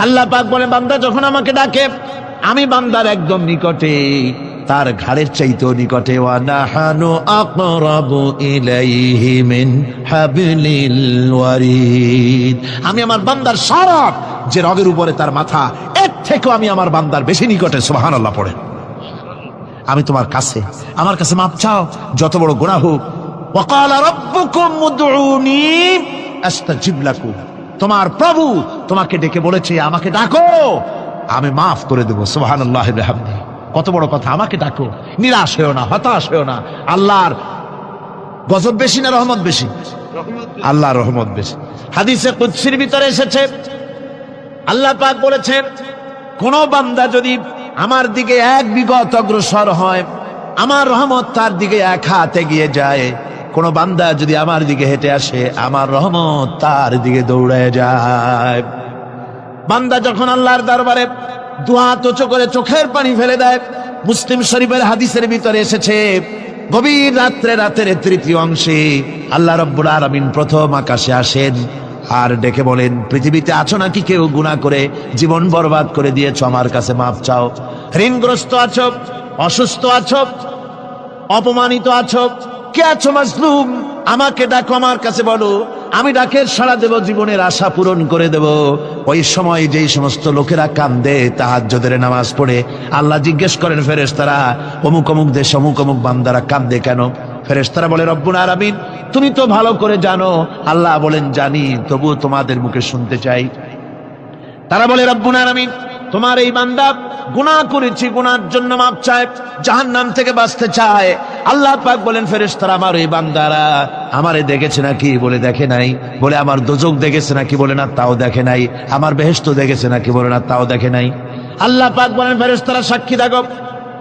আল্লাহ পাক বলে বান্দা যখন আমাকে ডাকে আমি বান্দার একদম নিকটে, তার ঘাড়ের চাইতেও নিকটে। ওয়া নাহানু আকরাবু ইলাইহি মিন হাবলিল ওয়ারিদ। আমি আমার বান্দার সারা যে রগের উপরে তার মাথা, এর থেকেও আমি আমার বান্দার বেশি নিকটে। সুবহানাল্লাহ পড়ে। আমি তোমার কাছে, আমার কাছে মাপ চাও, যত বড় গুনাহ হোক। ওয়া ক্বালা রাব্বুকুম উদউনি আস্তাজিব লাকুম। তোমার প্রভু তোমাকে ডেকে বলেছে আমাকে ডাকো, আমি মাফ করে দেব। সুবহানাল্লাহি ওয়া বিহামদিহি। কত বড় কথা, আমাকে ডাকো, নিরাশ হয়েও না, হতাশ হয়েও না। আল্লাহর গজব বেশি না রহমত বেশি? আল্লাহর রহমত বেশি। হাদিসে কুদসির ভিতরে এসেছে, আল্লাহ পাক বলেছেন কোন বান্দা যদি আমার দিকে এক বিগত অগ্রসর হয়, আমার রহমত তার দিকে এক হাত এগিয়ে যায়। কোন বান্দা যদি আমার দিকে হেঁটে আসে, আমার রহমত তার দিকে দৌড়ে যায়। বান্দা যখন আল্লাহর দরবারে দুহাত উঁচু করে চোখের পানি ফেলে দেয়, মুসলিম শরীফের হাদিসের ভিতরে এসেছে গভীর রাত্রে, রাতের তৃতীয় অংশে আল্লাহ রাব্বুল আলামিন প্রথম আকাশে আসেন আর ডেকে বলেন, পৃথিবীতে আছো নাকি কেউ গুনাহ করে জীবন বরবাদ করে দিয়েছো, আমার কাছে মাফ চাও। ঋণগ্রস্ত আছো, অসুস্থ আছো, অপমানিত আছো, কে আছো মাজলুম, আমাকে ডাকো, আমার কাছে বলো, আমি ডাকের সাড়া দেব, জীবনের আশা পূরণ করে দেব। ওই সময় যেই সমস্ত লোকেরা কান্দে তাহাজ্জুদের নামাজ পড়ে, আল্লাহ জিজ্ঞেস করেন ফেরেশতারা, অমুক অমুক দেশ অমুক অমুক বান্দারা কান্দে কেন? ফেরেশতারা বলে রব্বুল আলামিন তুমি তো ভালো করে জানো। আল্লাহ বলেন জানি, তবুও তোমাদের মুখে শুনতে চাই। তারা বলে রব্বুল আলামিন তোমার এই বান্দা গুনাহ করেছে, গুনার জন্য মাপ চায়, জাহান্নাম থেকে বাঁচতে চায়। আল্লাহ পাক বলেন ফেরেশতারা আমার এই বান্দারা আমারে দেখেছে নাকি? বলে দেখে নাই। বলে আমার দোজখ দেখেছে নাকি? বলে না, তাও দেখে নাই। আমার বেহেশত দেখেছে নাকি? বলে না, তাও দেখে নাই। আল্লাহ পাক বলেন ফেরেশতারা সাক্ষী থাকো,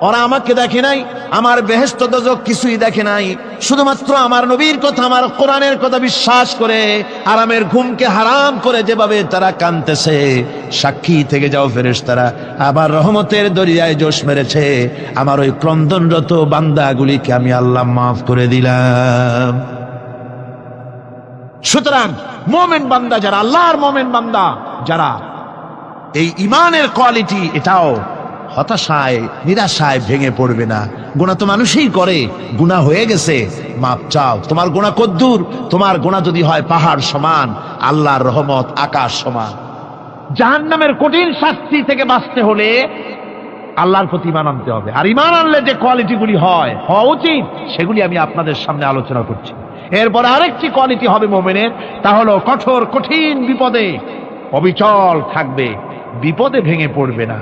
ওরা আমাকে দেখে নাই, আমার বেহেশত দোজখ কিছুই দেখে নাই, শুধুমাত্র আমার নবীর কথা, আমার কোরআনের কথা বিশ্বাস করে আরামের ঘুমকে হারাম করে যেভাবে তারা কাঁদতেছে, সাক্ষী থেকে যাও ফেরেশতারা, আবার রহমতের দরিয়ায় জোশ মেরেছে আমার ওই ক্রন্দনরত বান্দাগুলিকে আমি আল্লাহ মাফ করে দিলাম। সুতরাং মুমিন বান্দা যারা, আল্লাহর মুমিন বান্দা যারা, এই ঈমানের কোয়ালিটি, এটাও হতাশায় নিরাশায় ভেঙে পড়বে না। গুনাহ তো মানুষই করে, গুনাহ হয়ে গেছে, মাপ চাও। তোমার গুনাহ কদ্দুর? তোমার গুনাহ যদি হয় পাহাড় সমান, আল্লাহর রহমত আকাশ সমান। জাহান্নামের কঠিন শাস্তি থেকে বাঁচতে হলে আল্লাহর প্রতি ঈমান আনতে হবে। আর ঈমান আনলে যে কোয়ালিটিগুলি হওয়া উচিত, সেগুলি আমি আপনাদের সামনে আলোচনা করছি। এরপর আরেকটি কোয়ালিটি হবে মুমিনের, তা হলো কঠোর কঠিন বিপদে অবিচল থাকবে, বিপদে ভেঙে পড়বে না।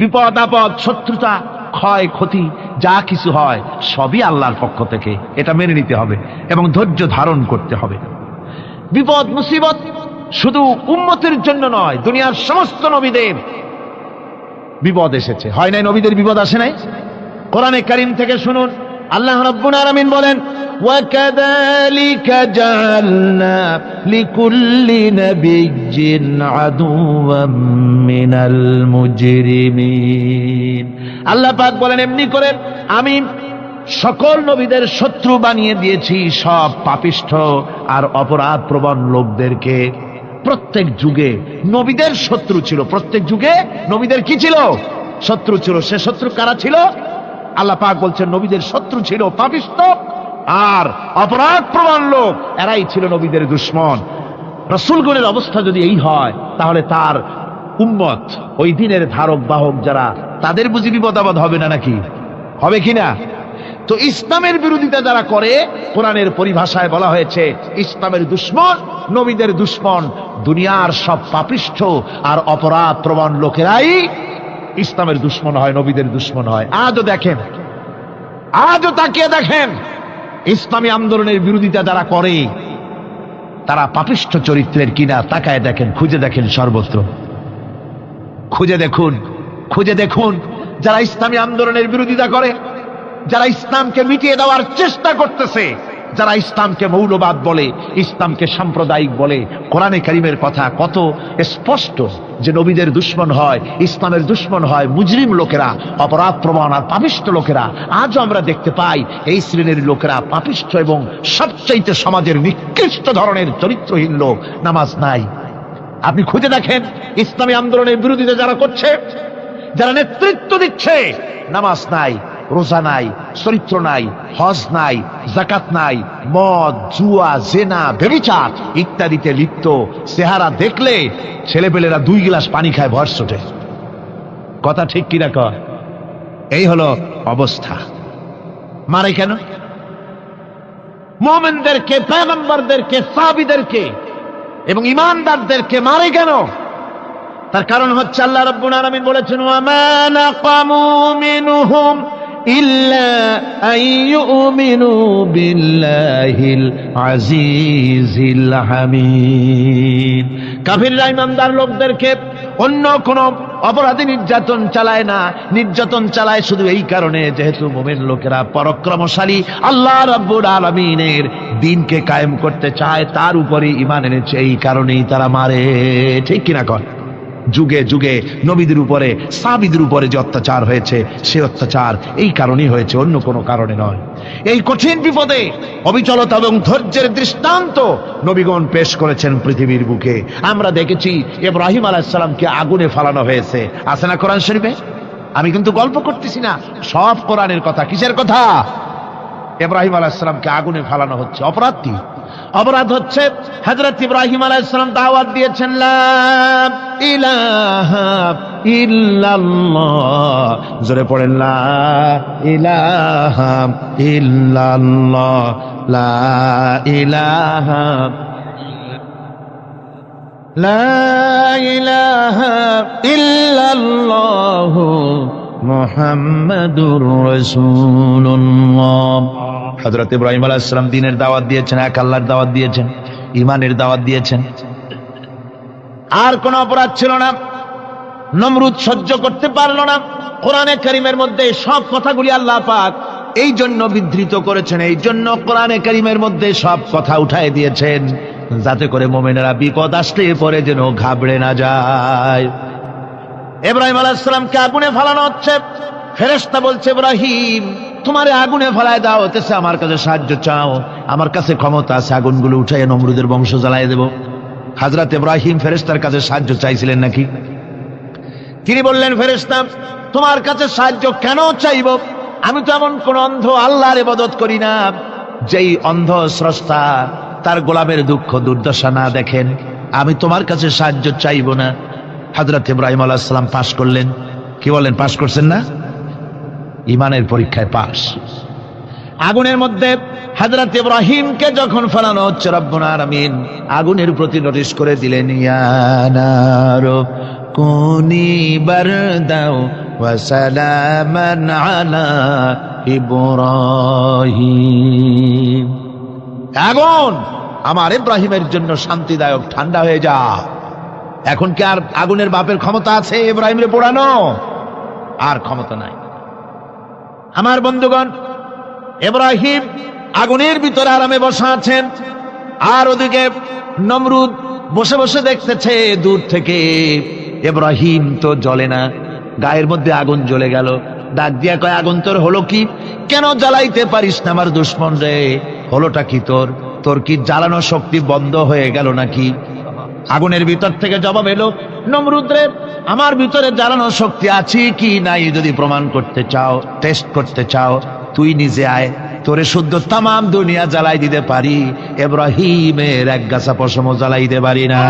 বিপদ আপদ, শত্রুতা, ক্ষয় ক্ষতি যা কিছু হয় সবই আল্লাহর পক্ষ থেকে, এটা মেনে নিতে হবে এবং ধৈর্য ধারণ করতে হবে। বিপদ মুসিবত শুধু উম্মতের জন্য নয়, দুনিয়ার সমস্ত নবীদের বিপদ এসেছে, হয় নাই? নবীদের বিপদ আসে নাই? কোরআনে কারীম থেকে শুনুন, আল্লাহ রাব্বুল আলামিন বলেন, وَكَذَلِكَ جَعَلْنَا لِكُلِّ نَبِيٍّ عَدُوًّا مِنَ الْمُجْرِمِينَ। আল্লাহ পাক বলেন এমনি করে আমি সকল নবীদের শত্রু বানিয়ে দিয়েছি সব পাপিষ্ঠ আর অপরাধ প্রবণ লোকদেরকে। প্রত্যেক যুগে নবীদের শত্রু ছিল, প্রত্যেক যুগে নবীদের কি ছিল? শত্রু ছিল। সে শত্রু কারা ছিল? আল্লাহ পাক বলছেন নবীদের শত্রু ছিল পাপিষ্ঠ আর অপরাধ প্রবণ লোক, এরাই ছিল নবীদের দুশমন। রাসূলগণের অবস্থা যদি এই হয়, তাহলে তার উম্মত, ওই দিনের ধারক বাহক যারা, তাদের বুঝি বিপদ আপদ হবে না নাকি? হবে কিনা? তো ইসলামের বিরোধিতা যারা করে, কোরআনের পরিভাষায় বলা হয়েছে ইসলামের দুশমন, নবীদের দুশমন। দুনিয়ার সব পাপিষ্ঠ আর অপরাধ প্রবণ লোকেরাই ইসলামের দুশমন হয়, নবীদের দুশমন হয়। আজও দেখেন, আজও তাকিয়ে দেখেন, ইসলামী আন্দোলনের বিরোধিতা যারা করে তারা পাপিষ্ঠ চরিত্রের কিনা, তাকায় দেখেন, খুঁজে দেখেন, সর্বত্র খুঁজে দেখুন, খুঁজে দেখুন। যারা ইসলামী আন্দোলনের বিরোধিতা করে, যারা ইসলামকে মিটিয়ে দেওয়ার চেষ্টা করতেছে, যারা ইসলামকে মৌলবাদ বলে, ইসলামকে সাম্প্রদায়িক বলে, কোরআনে কারীমের কথা কত স্পষ্ট যে নবীদের দুশমন হয়, ইসলামের দুশমন হয় মুজরিম লোকেরা, অপরাধ প্রবণ আর পাপিষ্ঠ লোকেরা। আজও আমরা দেখতে পাই এই শ্রেণীর লোকেরা পাপিষ্ঠ এবং সবচাইতে সমাজের নিকৃষ্ট ধরনের চরিত্রহীন লোক। নামাজ নাই, আপনি খুঁজে দেখেন ইসলামী আন্দোলনের বিরোধিতা যারা করছে, যারা নেতৃত্ব দিচ্ছে, নামাজ নাই, রোজা নাই, চরিত্র নাই, হজ নাই, যাকাত নাই, মদ, জুয়া, জেনা, ব্যভিচার ইত্যাদিতে লিপ্ত, চেহারা দেখলে ছেলেপেলেরা 2 গ্লাস পানি খায় ভর ছোটে। কথা ঠিক কিনা কয়? এই হলো অবস্থা। মারে কেন? মুমিনদেরকে, পয়গম্বরদেরকে, সাহাবীদেরকে এবং ঈমানদারদেরকে মারে কেন? তার কারণ হচ্ছে আল্লাহ রাব্বুল আলামিন বলেছেন, ওয়া মা নাকামু মিনহুম ইল্লা আইয়ুমিনু বিল্লাহিল আজিজিল হামিদ। কাফিররা ঈমানদার লোকদেরকে অন্য কোন অপরাধী নির্যাতন চালায় না, নির্যাতন চালায় শুধু এই কারণে যেহেতু মুমিন লোকেরা পরাক্রমশালী, আল্লাহ রাব্বুল আলামিনের দ্বীনকে কায়েম করতে চায়, তার উপরে ঈমান এনেছে, এই কারণেই তারা মারে। ঠিক কিনা কর? যুগে যুগে নবীদের উপরে, সাহাবীদের উপরে যে অত্যাচার হয়েছে, সে অত্যাচার এই কারণেই হয়েছে, অন্য কোনো কারণে নয়। এই কঠিন বিপদে অবিচলতা এবং ধৈর্যের দৃষ্টান্ত নবীগণ পেশ করেছেন পৃথিবীর বুকে। আমরা দেখেছি ইব্রাহিম আলাইহিস সালামকে আগুনে ফালানো হয়েছে, আছে না কোরআন শরীফে? আমি কিন্তু গল্প করতেছি না, সব কোরআনের কথা। কিসের কথা? ইব্রাহিম আলাইহিস সালামকে আগুনে ফালানো হচ্ছে। অপরাধ কি? অপরাধ হচ্ছে হযরত ইব্রাহিম আলাইহিস সালাম দাওয়াত দিয়েছেন, লা ইলাহা ইল্লাল্লাহ। জোরে পড়েন, লা ইলাহা ইল্লাল্লাহ, লা ইলাহা, লা ইলাহা ইল্লাল্লাহ মুহাম্মাদুর রাসূলুল্লাহ। হযরত ইব্রাহিম আলাইহিস সালাম দ্বীনের দাওয়াত দিয়েছেন, এক আল্লাহর দাওয়াত দিয়েছেন, ঈমানের দাওয়াত দিয়েছেন। আর কোন অপরাধ ছিল না। নমরুদ সহ্য করতে পারলো না। কোরআনে কারীমের মধ্যে সব কথাগুলি আল্লাহ পাক এই জন্য বিধৃত করেছেন, এই জন্য কোরআনে কারীমের মধ্যে সব কথা উঠায় দিয়েছেন, যাতে করে মুমিনেরা বিপদ আসলে পরে যেন ঘাবড়ে না যায়। ইব্রাহিম আলাইহিস সালামকে আগুনে ফালানো হচ্ছে। ফেরেশতা বলছে, ইব্রাহিম তোমারে আগুনে ফালায় দেওয়া হতেছে, আমার কাছে সাহায্য চাও, আমার কাছে ক্ষমতা আছে, আগুনগুলো উঠাইয়া নমরুদের বংশ জ্বালায় দেব। হযরত ইব্রাহিম ফেরেশতার কাছে সাহায্য চাইছিলেন নাকি? তিনি বললেন, ফেরেশতা তোমার কাছে সাহায্য কেন চাইব? আমি তো এমন কোন অন্ধ আল্লাহর ইবাদত করি না যেই অন্ধ স্রষ্টা তার গোলামের দুঃখ দুর্দশা না দেখেন। আমি তোমার কাছে সাহায্য চাইব না। হযরত ইব্রাহিম আলাইহিস সালাম পাশ করলেন। কি বলেন, পাশ করছেন না? ঈমানের পরীক্ষায় পাশ। আগুনের মধ্যে হযরত ইব্রাহিমকে যখন ফেলানো হচ্ছে, রব্বুল আলামিন আগুনের প্রতি নোটিশ করে দিলেন, ইয়া নারু কুনি বারদাও ওয়া সালামান আলা ইব্রাহিম। আগুন আমার ইব্রাহিমের জন্য শান্তিদায়ক, ঠান্ডা হয়ে যা। এখন কি আর আগুনের বাপের ক্ষমতা আছে ইব্রাহিমরে পোড়ানো? আর ক্ষমতা নাই। আমার বন্ধুগণ, ইব্রাহিম আগুনের ভিতরে আরামে বসা আছেন, আর ওদিকে নমরুদ বসে বসে দেখতেছে দূর থেকে। ইব্রাহিম তো জ্বলে না, গায়ের মধ্যে আগুন জ্বলে গেল। ডাক দিয়া কয়, আগুন তোর হলো কি? কেন জ্বালাইতে পারিস না আমার দুশ্মন রে? হলোটা কি তোর? তোর কি জ্বালানো শক্তি বন্ধ হয়ে গেল নাকি? আগুনের ভিতর থেকে জবাব এলো, নমরুদ রে, আমার ভিতরে জ্বালানো শক্তি আছে কি নাই যদি প্রমাণ করতে চাও, টেস্ট করতে চাও, তুই নিজে আয়, তোরে শুদ্ধ তামাম দুনিয়া জ্বালাই দিতে পারি, ইব্রাহিমের এক গাছা পশমও জ্বালাই দিতে পারি না।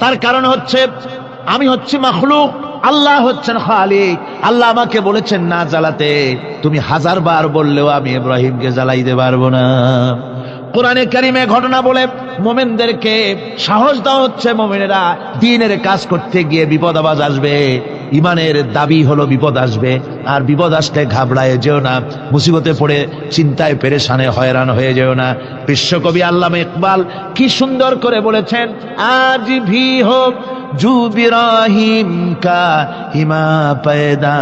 তার কারণ হচ্ছে আমি হচ্ছি মাখলুক, আল্লাহ হচ্ছেন খালিক। আল্লাহ আমাকে বলেছেন না জ্বালাতে, তুমি 1000 বার বললেও আমি ইব্রাহিমকে জ্বালাইতে পারবো না। কোরআনে কারিমে ঘটনা বলে মুমিনদেরকে সাহস দেওয়া হচ্ছে, মুমিনেরা দ্বীনের কাজ করতে গিয়ে বিপদ আবাজ আসবে, ঈমানের দাবি হলো বিপদ আসবে, আর বিপদ আসলে ঘাবড়ায় যেও না, মুসিবতে পড়ে চিন্তায় পেরেশানে হয়রান হয়ে যেও না। বিশ্বকবি আল্লামা ইকবাল কি সুন্দর করে বলেছেন, আজ ভি হোক জু ইব্রাহিম কা হিমা पैदा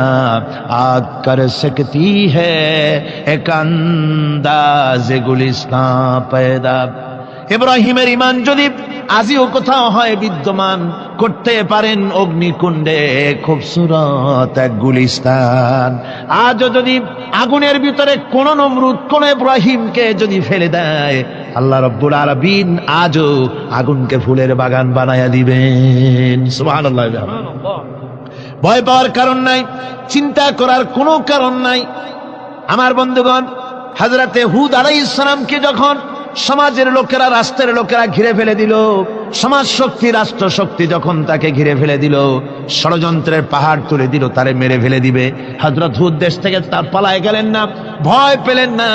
आग कर सकती है एक अंदाज गुलिस्तां पैदा। ইব্রাহিমের ঈমান যদি আজিও কোথাও হয় বিদ্যমান করতে পারেন অগ্নিকুণ্ডে খুবসুরত এক গুলিস্তান। আজও যদি আগুনের ভিতরে কোন নমরুদ কোন ইব্রাহিমকে যদি ফেলে দেয়, আল্লাহ রাব্বুল আলামিন আজও আগুনকে ফুলের বাগান বানায়া দিবেন। সুবহানাল্লাহ। ভয় পাওয়ার কারণ নাই, চিন্তা করার কোনো কারণ নাই। আমার বন্ধুগণ, হযরতে হুদ আলাইহিস সালামকে যখন সমাজের লোকেরা, রাষ্ট্রের লোকেরা ঘিরে ফেলে দিল, সমাজ শক্তি, রাষ্ট্র শক্তি যখন তাকে ঘিরে ফেলে দিল, ষড়যন্ত্রের পাহাড় তুলে দিল, তারে মেরে ফেলে দিবে, হযরত হুদ দেশ থেকে তার পালায় গেলেন না, ভয় পেলেন না।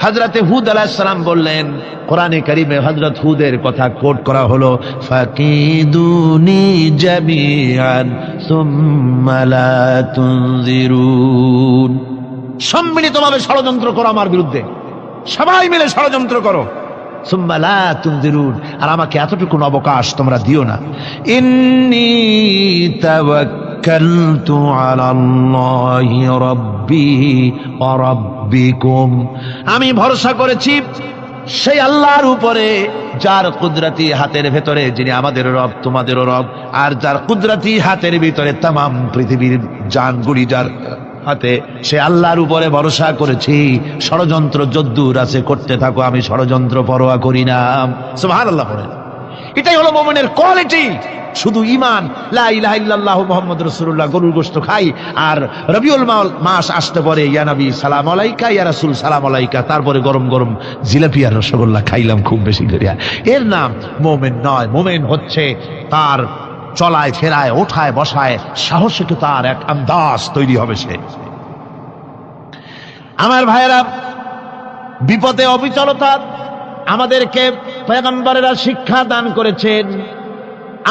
হযরতে হুদ আলাইহিস সালাম বললেন, কোরআনে কারিমে হযরত হুদের কথা কোট করা হলো, ফাকিদুনি জামিআন সুম্মা লা তুনজিরুন। সম্মিলিতভাবে ষড়যন্ত্র করো আমার বিরুদ্ধে, সবাই মিলে ষড়যন্ত্র করো, সুম্মা লা তুনজিরুন, আর আমাকে এতটুকু অবকাশ তোমরা দিও না। ইন্নী তাওয়াক্কালতু আলাল্লাহি রাব্বি ওয়া রাব্বিকুম, আমি ভরসা করেছি সেই আল্লাহর উপরে যার কুদরতি হাতের ভেতরে, যিনি আমাদের রব তোমাদেরও রব, আর যার কুদরতি হাতের ভিতরে তামাম পৃথিবীর জানগুলি যার হাতে, সে আল্লাহর উপরে ভরসা করেছি। ষড়যন্ত্র যদ্দূর আছে করতে থাকো, আমি ষড়যন্ত্র পরোয়া করি না। সুবহানাল্লাহ পড়েন। এটাই হলো মুমিনের কোয়ালিটি। শুধু ঈমান, লা ইলাহা ইল্লাল্লাহু মুহাম্মাদুর রাসূলুল্লাহ, গরুর গোশত খাই, আর রবিউল মাস আসতে পরে ইয়া নবী সালাম আলাইকা, ইয়া রাসূল সালাম আলাইকা, তারপরে গরম গরম জিলাপি আর রসগোল্লা খাইলাম খুব বেশি করিয়া, এর নাম মুমিন নয়। মুমিন হচ্ছে তার চলায় ফেরায়, ওঠায় বসায় সাহসিক তার এক আন্দাজ তৈরি হবে সে। আমার ভাইয়েরা, বিপদে অবিচলতা আমাদেরকে পয়গম্বরেরা শিক্ষা দান করেছেন।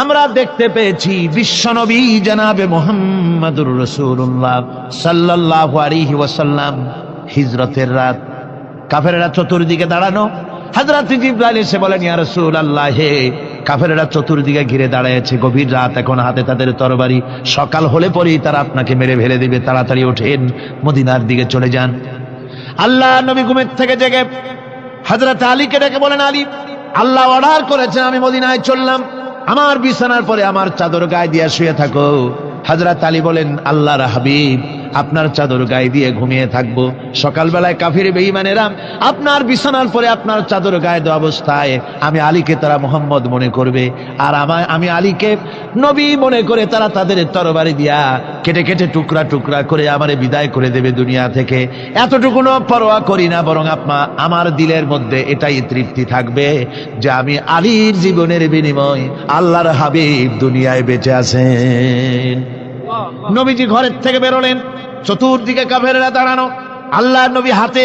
আমরা দেখতে পেয়েছি বিশ্বনবী জনাবে মুহাম্মদুর রাসূলুল্লাহ সাল্লাল্লাহু আলাইহি ওয়াসাল্লাম হিজরতের রাত, কাফেররা চতুর্দিকে দাঁড়ানো, হযরত জিবরাইল এসে বলেন, ইয়া রাসূলুল্লাহ, হে কাফেররা চতুর্দিকে ঘিরে দাঁড়িয়েছে, গভীর রাত, এখন হাতে তাদের তরবারি, সকাল হলে পরেই তারা আপনাকে মেরে ফেলে দিবে, তাড়াতাড়ি ওঠেন, মদিনার দিকে চলে যান। আল্লাহ নবী ঘুমের থেকে জেগে হযরত আলীকে ডেকে বলেন, আলী, আল্লাহ অর্ডার করেছেন আমি মদিনায় চললাম, আমার বিছানার পরে আমার চাদর গায়ে দিয়ে শুয়ে থাকো। হযরত আলী বলেন, আল্লাহর হাবিব, আপনার চাদর গায়ে দিয়ে ঘুমিয়ে থাকবো, সকালবেলায় কাফির বেঈমানেরা আপনার বিছানার পরে আপনার চাদর গায়ে দেওয়া অবস্থায় আমি আলীকে তারা মুহাম্মদ মনে করবে, আর আমি আলীকে নবী মনে করে তারা তাদের তরবারি দিয়া কেটে কেটে টুকরা টুকরা করে আমারে বিদায় করে দেবে দুনিয়া থেকে। এতটুকুনো পরোয়া করি না, বরং আমার দিলের মধ্যে এটাই তৃপ্তি থাকবে যে আমি আলীর জীবনের বিনিময় আল্লাহর হাবিব দুনিয়ায় বেঁচে আছেন। নবীজি ঘরের থেকে বেরোলেন, চতুর্দিকে কাফেররা দাঁড়ানো, আল্লাহর নবী হাতে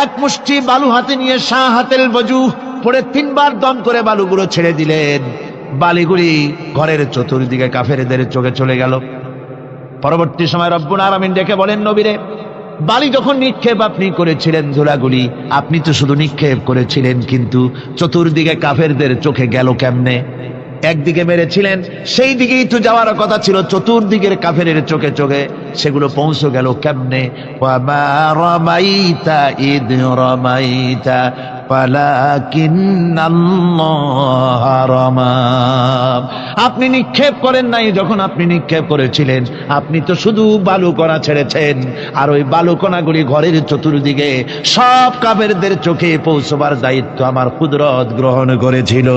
এক মুষ্টি বালু হাতে নিয়ে শাহাতেল বজু পড়ে 3 বার দম করে বালুগুলো ছেড়ে দিলেন। বালিগুলি ঘরের চতুর্দিকে কাফেরদের চোখে চলে গেল। পরবর্তী সময় রব্বুল আলামিন ডেকে বলেন, নবীরে, বালি যখন নিক্ষেপ আপনি করেছিলেন, ধুলাগুলি আপনি তো শুধু নিক্ষেপ করেছিলেন, কিন্তু চতুর্দিকে কাফেরদের চোখে গেল কেমনে? একদিকে মেরেছিলেন, সেই দিকেই তো যাওয়ার কথা ছিল, চতুর্দিকের কাফেরের চোখে চোখে সেগুলো পৌঁছে গেল কেমনে? ওয়ামা রামাইতা ইদ রামাইতা ওয়ালাকিন্নাল্লাহ রামা। আপনি নিক্ষেপ করেন নাই, যখন আপনি নিক্ষেপ করেছিলেন আপনি তো শুধু বালুকণা ছেড়েছেন, আর ওই বালুকণাগুলি ঘরের চতুর্দিকে সব কাফেরদের চোখে পৌঁছবার দায়িত্ব আমার কুদরত গ্রহণ করেছিল।